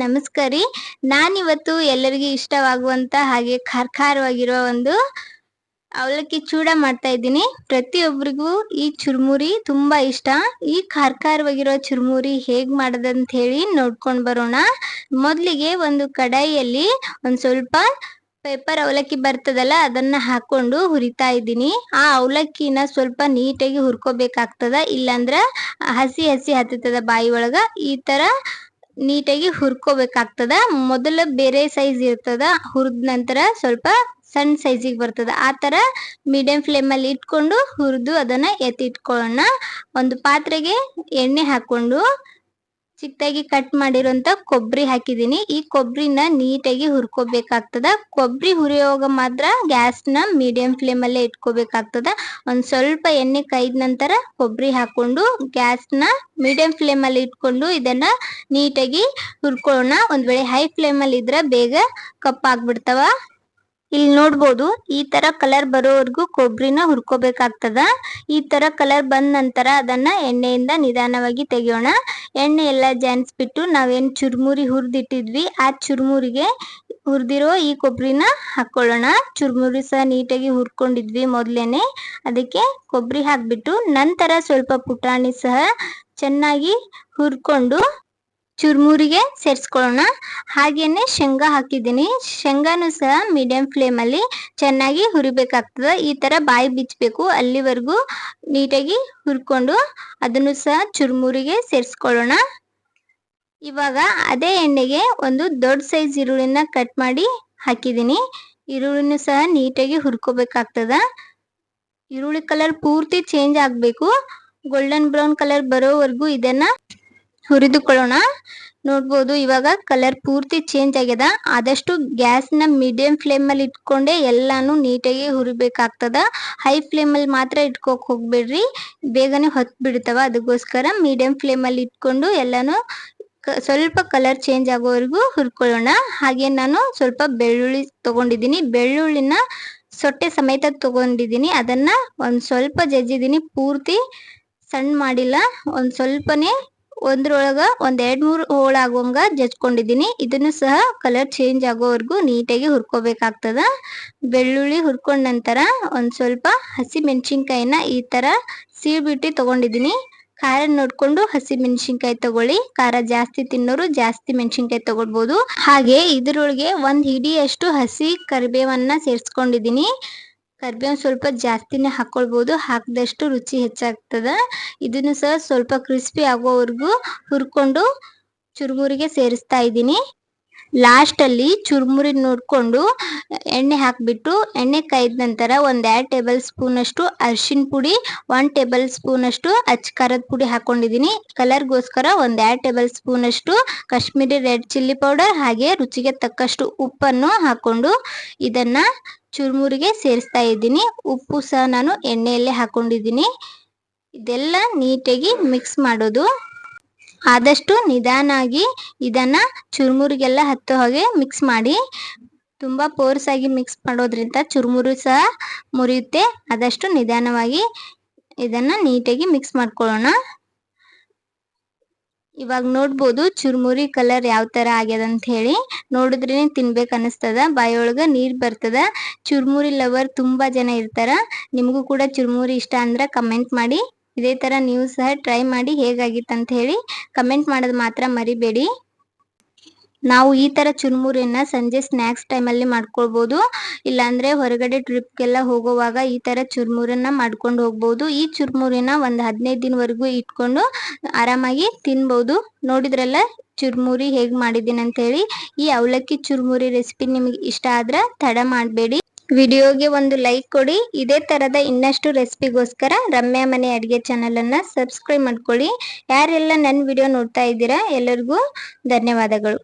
ನಮಸ್ಕಾರ ರೀ. ನಾನಿವತ್ತು ಎಲ್ಲರಿಗೂ ಇಷ್ಟವಾಗುವಂತ ಹಾಗೆ ಖಾರವಾಗಿರೋ ಒಂದು ಅವಲಕ್ಕಿ ಚೂಡ ಮಾಡ್ತಾ ಇದ್ದೀನಿ. ಪ್ರತಿಯೊಬ್ಬರಿಗೂ ಈ ಚುರುಮುರಿ ತುಂಬಾ ಇಷ್ಟ. ಈ ಖಾರವಾಗಿರೋ ಚುರುಮುರಿ ಹೇಗ್ ಮಾಡೋದಂತ ಹೇಳಿ ನೋಡ್ಕೊಂಡ್ ಬರೋಣ. ಮೊದಲಿಗೆ ಒಂದು ಕಡಾಯಿಯಲ್ಲಿ ಒಂದ್ ಸ್ವಲ್ಪ ಪೇಪರ್ ಅವಲಕ್ಕಿ ಬರ್ತದಲ್ಲ ಅದನ್ನ ಹಾಕೊಂಡು ಹುರಿತಾ ಇದ್ದೀನಿ. ಆ ಅವಲಕ್ಕಿನ ಸ್ವಲ್ಪ ನೀಟಾಗಿ ಹುರ್ಕೋಬೇಕಾಗ್ತದ, ಇಲ್ಲಾಂದ್ರ ಹಸಿ ಹತ್ತದ ಬಾಯಿ ಒಳಗ. ಈ ತರ ನೀಟಾಗಿ ಹುರ್ಕೋಬೇಕಾಗ್ತದ. ಮೊದಲ ಬೇರೆ ಸೈಜ್ ಇರ್ತದ, ಹುರಿದ ನಂತರ ಸ್ವಲ್ಪ ಸಣ್ಣ ಸೈಜಿಗೆ ಬರ್ತದ. ಆ ತರ ಮೀಡಿಯಂ ಫ್ಲೇಮ್ ಅಲ್ಲಿ ಇಟ್ಕೊಂಡು ಹುರಿದು ಅದನ್ನ ಎತ್ತಿಟ್ಕೊಳ್ಳೋಣ. ಒಂದು ಪಾತ್ರೆಗೆ ಎಣ್ಣೆ ಹಾಕೊಂಡು ಚಿಕ್ಕದಾಗಿ ಕಟ್ ಮಾಡಿರೋಂತ ಕೊಬ್ಬರಿ ಹಾಕಿದೀನಿ. ಈ ಕೊಬ್ಬರಿನ ನೀಟಾಗಿ ಹುರ್ಕೋಬೇಕಾಗ್ತದ. ಕೊಬ್ಬರಿ ಹುರಿಯುವಾಗ ಮಾತ್ರ ಗ್ಯಾಸ್ನ ಮೀಡಿಯಂ ಫ್ಲೇಮ್ ಅಲ್ಲೇ ಇಟ್ಕೋಬೇಕಾಗ್ತದ. ಒಂದ್ ಸ್ವಲ್ಪ ಎಣ್ಣೆ ಕಾಯ್ದ ನಂತರ ಕೊಬ್ಬರಿ ಹಾಕೊಂಡು ಗ್ಯಾಸ್ನ ಮೀಡಿಯಂ ಫ್ಲೇಮ್ ಅಲ್ಲಿ ಇಟ್ಕೊಂಡು ಇದನ್ನ ನೀಟಾಗಿ ಹುರ್ಕೊಳ್ಳೋಣ. ಒಂದ್ ವೇಳೆ ಹೈ ಫ್ಲೇಮ್ ಅಲ್ಲಿ ಇದ್ರೆ ಬೇಗ ಕಪ್ಪಾಗ್ಬಿಡ್ತಾವ. ಇಲ್ಲಿ ನೋಡ್ಬೋದು, ಈ ತರ ಕಲರ್ ಬರೋವರೆಗೂ ಕೊಬ್ಬರಿನ ಹುರ್ಕೋಬೇಕಾಗ್ತದ. ಈ ತರ ಕಲರ್ ಬಂದ ನಂತರ ಅದನ್ನ ಎಣ್ಣೆಯಿಂದ ನಿಧಾನವಾಗಿ ತೆಗಿಯೋಣ. ಎಣ್ಣೆ ಎಲ್ಲ ಜಾನ್ಸ್ಬಿಟ್ಟು ನಾವೇನ್ ಚುರುಮುರಿ ಹುರಿದಿಟ್ಟಿದ್ವಿ ಆ ಚುರುಮುರಿಗೆ ಹುರಿದಿರೋ ಈ ಕೊಬ್ಬರಿನ ಹಾಕೊಳ್ಳೋಣ. ಚುರುಮುರಿ ಸಹ ನೀಟಾಗಿ ಹುರ್ಕೊಂಡಿದ್ವಿ ಮೊದ್ಲೇನೆ, ಅದಕ್ಕೆ ಕೊಬ್ಬರಿ ಹಾಕ್ಬಿಟ್ಟು ನಂತರ ಸ್ವಲ್ಪ ಪುಟಾಣಿ ಸಹ ಚೆನ್ನಾಗಿ ಹುರ್ಕೊಂಡು ಚುರುಮುರಿಗೆ ಸೇರಿಸ್ಕೊಳ್ಳೋಣ. ಹಾಗೇನೆ ಶೇಂಗಾ ಹಾಕಿದ್ದೀನಿ. ಶೇಂಗಾನು ಸಹ ಮೀಡಿಯಂ ಫ್ಲೇಮ್ ಅಲ್ಲಿ ಚೆನ್ನಾಗಿ ಹುರಿಬೇಕಾಗ್ತದ. ಈ ತರ ಬಾಯಿ ಬಿಚ್ಚಬೇಕು, ಅಲ್ಲಿವರೆಗೂ ನೀಟಾಗಿ ಹುರ್ಕೊಂಡು ಅದನ್ನು ಸಹ ಚುರುಮುರಿಗೆ ಸೇರಿಸ್ಕೊಳ್ಳೋಣ. ಇವಾಗ ಅದೇ ಎಣ್ಣೆಗೆ ಒಂದು ದೊಡ್ಡ ಸೈಜ್ ಈರುಳ್ಳಿನ ಕಟ್ ಮಾಡಿ ಹಾಕಿದ್ದೀನಿ. ಈರುಳ್ಳಿನೂ ಸಹ ನೀಟಾಗಿ ಹುರ್ಕೋಬೇಕಾಗ್ತದ. ಈರುಳ್ಳಿ ಕಲರ್ ಪೂರ್ತಿ ಚೇಂಜ್ ಆಗ್ಬೇಕು, ಗೋಲ್ಡನ್ ಬ್ರೌನ್ ಕಲರ್ ಬರೋವರೆಗೂ ಇದನ್ನ ಹುರಿದುಕೊಳ್ಳೋಣ. ನೋಡ್ಬೋದು, ಇವಾಗ ಕಲರ್ ಪೂರ್ತಿ ಚೇಂಜ್ ಆಗ್ಯದ. ಆದಷ್ಟು ಗ್ಯಾಸ್ನ ಮೀಡಿಯಂ ಫ್ಲೇಮ್ ಅಲ್ಲಿ ಇಟ್ಕೊಂಡೆ ಎಲ್ಲಾನು ನೀಟಾಗಿ ಹುರಿಬೇಕಾಗ್ತದ. ಹೈ ಫ್ಲೇಮ್ ಅಲ್ಲಿ ಮಾತ್ರ ಇಟ್ಕೋಕ್ ಹೋಗ್ಬೇಡ್ರಿ, ಬೇಗನೆ ಹೊತ್ ಬಿಡ್ತಾವ. ಅದಕ್ಕೋಸ್ಕರ ಮೀಡಿಯಂ ಫ್ಲೇಮ್ ಅಲ್ಲಿ ಇಟ್ಕೊಂಡು ಎಲ್ಲಾನು ಸ್ವಲ್ಪ ಕಲರ್ ಚೇಂಜ್ ಆಗೋವರೆಗೂ ಹುರ್ಕೊಳ್ಳೋಣ. ಹಾಗೆ ನಾನು ಸ್ವಲ್ಪ ಬೆಳ್ಳುಳ್ಳಿ ತಗೊಂಡಿದ್ದೀನಿ. ಬೆಳ್ಳುಳ್ಳಿನ ಸೊಟ್ಟೆ ಸಮೇತ ತಗೊಂಡಿದ್ದೀನಿ. ಅದನ್ನ ಒಂದ್ ಸ್ವಲ್ಪ ಜಜ್ಜಿದ್ದೀನಿ, ಪೂರ್ತಿ ಸಣ್ಣ ಮಾಡಿಲ್ಲ. ಒಂದ್ ಸ್ವಲ್ಪನೇ ಒಂದ್ರೊಳಗ ಒಂದ್ 2-3 ಹೋಳಾಗುವಂಗ ಜಜ್ಕೊಂಡಿದ್ದೀನಿ. ಇದನ್ನು ಸಹ ಕಲರ್ ಚೇಂಜ್ ಆಗೋವರೆಗೂ ನೀಟಾಗಿ ಹುರ್ಕೋಬೇಕಾಗ್ತದ. ಬೆಳ್ಳುಳ್ಳಿ ಹುರ್ಕೊಂಡ ನಂತರ ಒಂದ್ ಸ್ವಲ್ಪ ಹಸಿ ಮೆಣಸಿನ್ಕಾಯಿನ ಈ ತರ ಸೀಳ್ಬಿಟ್ಟು ತಗೊಂಡಿದ್ದೀನಿ. ಖಾರ ನೋಡ್ಕೊಂಡು ಹಸಿ ಮೆಣಸಿನ್ಕಾಯಿ ತಗೊಳ್ಳಿ. ಖಾರ ಜಾಸ್ತಿ ತಿನ್ನೋರು ಜಾಸ್ತಿ ಮೆಣಸಿನ್ಕಾಯಿ ತಗೊಳ್ಬೋದು. ಹಾಗೆ ಇದ್ರೊಳಗೆ ಒಂದ್ ಹಿಡಿಯಷ್ಟು ಹಸಿ ಕರಿಬೇವನ್ನ ಸೇರ್ಸ್ಕೊಂಡಿದ್ದೀನಿ. ಕರಿಬೇವು ಸ್ವಲ್ಪ ಜಾಸ್ತಿನೇ ಹಾಕೊಳ್ಬೋದು, ಹಾಕಿದಷ್ಟು ರುಚಿ ಹೆಚ್ಚಾಗ್ತದ. ಇದನ್ನು ಸಹ ಸ್ವಲ್ಪ ಕ್ರಿಸ್ಪಿ ಆಗೋವರೆಗೂ ಹುರ್ಕೊಂಡು ಚುರುಮುರಿಗೆ ಸೇರಿಸ್ತಾ ಇದ್ದೀನಿ. ಲಾಸ್ಟ್ ಅಲ್ಲಿ ಚುರುಮುರಿ ನೋಡ್ಕೊಂಡು ಎಣ್ಣೆ ಹಾಕ್ಬಿಟ್ಟು ಎಣ್ಣೆ ಕಾಯ್ದ ನಂತರ ಒಂದ್ 2 ಟೇಬಲ್ ಸ್ಪೂನ್ ಅಷ್ಟು ಅರಿಶಿನ ಪುಡಿ, 1 ಟೇಬಲ್ ಸ್ಪೂನ್ ಅಷ್ಟು ಅಚ್ಚ ಖಾರದ ಪುಡಿ ಹಾಕೊಂಡಿದ್ದೀನಿ. ಕಲರ್ಗೋಸ್ಕರ ಒಂದ್ 2 ಟೇಬಲ್ ಸ್ಪೂನ್ ಅಷ್ಟು ಕಾಶ್ಮೀರಿ ರೆಡ್ ಚಿಲ್ಲಿ ಪೌಡರ್, ಹಾಗೆ ರುಚಿಗೆ ತಕ್ಕಷ್ಟು ಉಪ್ಪನ್ನು ಹಾಕೊಂಡು ಇದನ್ನ ಚುರುಮುರಿಗೆ ಸೇರಿಸ್ತಾ ಇದ್ದೀನಿ. ಉಪ್ಪು ಸಹ ನಾನು ಎಣ್ಣೆಯಲ್ಲೇ ಹಾಕೊಂಡಿದ್ದೀನಿ. ಇದೆಲ್ಲ ನೀಟಾಗಿ ಮಿಕ್ಸ್ ಮಾಡೋದು. ಆದಷ್ಟು ನಿಧಾನಾಗಿ ಇದನ್ನ ಚುರುಮುರಿಗೆಲ್ಲ ಹತ್ತೋ ಹಾಗೆ ಮಿಕ್ಸ್ ಮಾಡಿ. ತುಂಬಾ ಫೋರ್ಸ್ ಆಗಿ ಮಿಕ್ಸ್ ಮಾಡೋದ್ರಿಂದ ಚುರುಮುರಿ ಸಹ ಮುರಿಯುತ್ತೆ. ಆದಷ್ಟು ನಿಧಾನವಾಗಿ ಇದನ್ನ ನೀಟಾಗಿ ಮಿಕ್ಸ್ ಮಾಡ್ಕೊಳ್ಳೋಣ. ಇವಾಗ ನೋಡ್ಬೋದು ಚುರುಮುರಿ ಕಲರ್ ಯಾವ ತರ ಆಗ್ಯದ ಅಂತ ಹೇಳಿ. ನೋಡಿದ್ರೇನೆ ತಿನ್ಬೇಕು ಅನಿಸ್ತದ, ಬಾಯೊಳಗ ನೀರ್ ಬರ್ತದ. ಚುರುಮುರಿ ಲವರ್ ತುಂಬಾ ಜನ ಇರ್ತಾರ. ನಿಮಗೂ ಕೂಡ ಚುರುಮುರಿ ಇಷ್ಟ ಅಂದ್ರೆ ಕಮೆಂಟ್ ಮಾಡಿ. ಇದೇ ತರ ನೀವು ಸಹ ಟ್ರೈ ಮಾಡಿ ಹೇಗಾಗಿತ್ತು ಅಂತ ಹೇಳಿ ಕಮೆಂಟ್ ಮಾಡೋದು ಮಾತ್ರ ಮರಿಬೇಡಿ. ನಾವು ಈ ತರ ಚುರುಮುರಿಯನ್ನ ಸಂಜೆ ಸ್ನಾಕ್ಸ್ ಟೈಮ್ ಅಲ್ಲಿ ಮಾಡ್ಕೊಳ್ಬಹುದು, ಇಲ್ಲಾಂದ್ರೆ ಹೊರಗಡೆ ಟ್ರಿಪ್ಗೆಲ್ಲ ಹೋಗುವಾಗ ಈ ತರ ಚುರುಮುರಿನ ಮಾಡ್ಕೊಂಡು ಹೋಗ್ಬಹುದು. ಈ ಚುರುಮುರಿನ ಒಂದ್ 15 ದಿನವರೆಗೂ ಇಟ್ಕೊಂಡು ಆರಾಮಾಗಿ ತಿನ್ಬಹುದು. ನೋಡಿದ್ರಲ್ಲ ಚುರುಮುರಿ ಹೇಗ್ ಮಾಡಿದ್ದೀನಿ ಅಂತ ಹೇಳಿ. ಈ ಅವಲಕ್ಕಿ ಚುರುಮುರಿ ರೆಸಿಪಿ ನಿಮಗೆ ಇಷ್ಟ ಆದ್ರೆ ತಡ ಮಾಡಬೇಡಿ, ವಿಡಿಯೋಗೆ ಒಂದು ಲೈಕ್ ಕೊಡಿ. ಇದೇ ತರದ ಇನ್ನಷ್ಟು ರೆಸಿಪಿಗೋಸ್ಕರ ರಮ್ಯಾ ಮನೆ ಅಡಿಗೆ ಚಾನಲ್ ಅನ್ನ ಸಬ್ಸ್ಕ್ರೈಬ್ ಮಾಡ್ಕೊಳ್ಳಿ. ಯಾರೆಲ್ಲ ನನ್ನ ವಿಡಿಯೋ ನೋಡ್ತಾ ಇದ್ದೀರಾ ಎಲ್ಲರಿಗೂ ಧನ್ಯವಾದಗಳು.